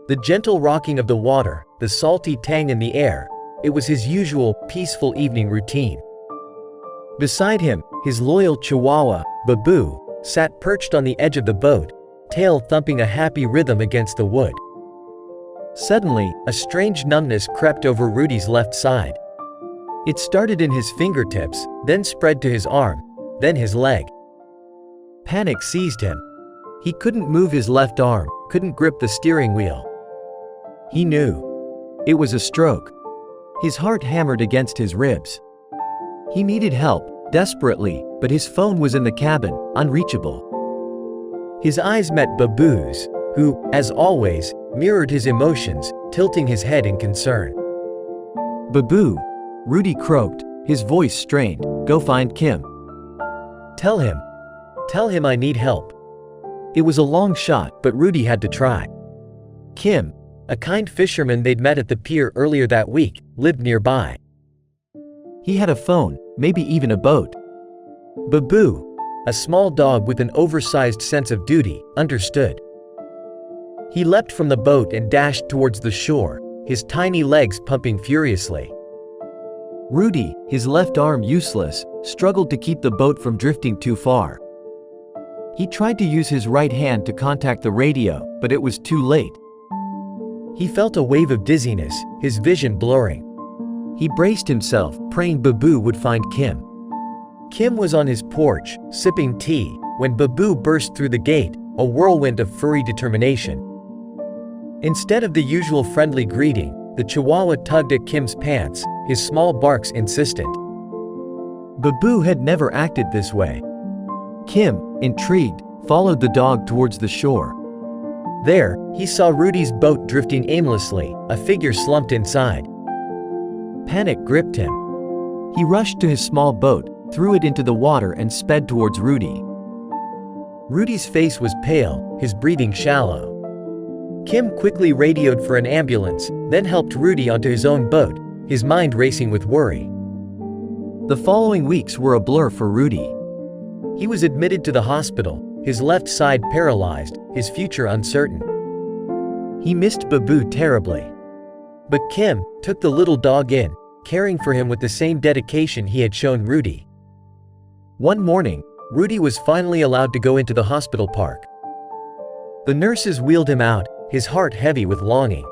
The gentle rocking of the water, the salty tang in the air, it was his usual, peaceful evening routine. Beside him, his loyal Chihuahua, Bubu, sat perched on the edge of the boat, tail thumping a happy rhythm against the wood. Suddenly, a strange numbness crept over Rudy's left side. It started in his fingertips, then spread to his arm, then his leg. Panic seized him. He couldn't move his left arm, couldn't grip the steering wheel. He knew. It was a stroke. His heart hammered against his ribs. He needed help, desperately, but his phone was in the cabin, unreachable. His eyes met Bubu's, who, as always, mirrored his emotions, tilting his head in concern. "Bubu," Rudy croaked, his voice strained, "go find Kim. Tell him I need help." It was a long shot, but Rudy had to try. Kim, a kind fisherman they'd met at the pier earlier that week, lived nearby. He had a phone, maybe even a boat. Bubu, a small dog with an oversized sense of duty, understood. He leapt from the boat and dashed towards the shore, his tiny legs pumping furiously. Rudy, his left arm useless, struggled to keep the boat from drifting too far. He tried to use his right hand to contact the radio, but it was too late. He felt a wave of dizziness, his vision blurring. He braced himself, praying Bubu would find Kim. Kim was on his porch, sipping tea, when Bubu burst through the gate, a whirlwind of furry determination. Instead of the usual friendly greeting, the Chihuahua tugged at Kim's pants, his small barks insistent. Bubu had never acted this way. Kim, intrigued, followed the dog towards the shore. There, he saw Rudy's boat drifting aimlessly, a figure slumped inside. Panic gripped him. He rushed to his small boat, threw it into the water and sped towards Rudy. Rudy's face was pale, his breathing shallow. Kim quickly radioed for an ambulance, then helped Rudy onto his own boat, his mind racing with worry. The following weeks were a blur for Rudy. He was admitted to the hospital, his left side paralyzed, his future uncertain. He missed Bubu terribly. But Kim took the little dog in, caring for him with the same dedication he had shown Rudy. One morning, Rudy was finally allowed to go into the hospital park. The nurses wheeled him out, his heart heavy with longing.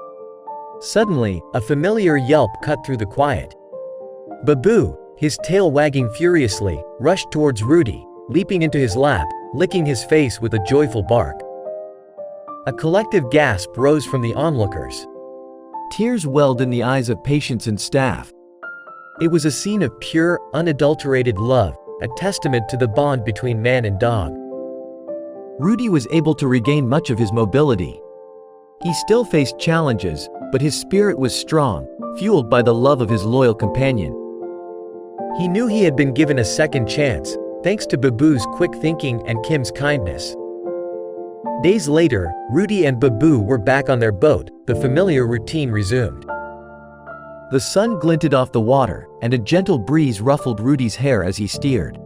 Suddenly, a familiar yelp cut through the quiet. Bubu, his tail wagging furiously, rushed towards Rudy, leaping into his lap, licking his face with a joyful bark. A collective gasp rose from the onlookers. Tears welled in the eyes of patients and staff. It was a scene of pure, unadulterated love, a testament to the bond between man and dog. Rudy was able to regain much of his mobility. He still faced challenges, but his spirit was strong, fueled by the love of his loyal companion. He knew he had been given a second chance, thanks to Bubu's quick thinking and Kim's kindness. Days later, Rudy and Bubu were back on their boat, the familiar routine resumed. The sun glinted off the water, and a gentle breeze ruffled Rudy's hair as he steered.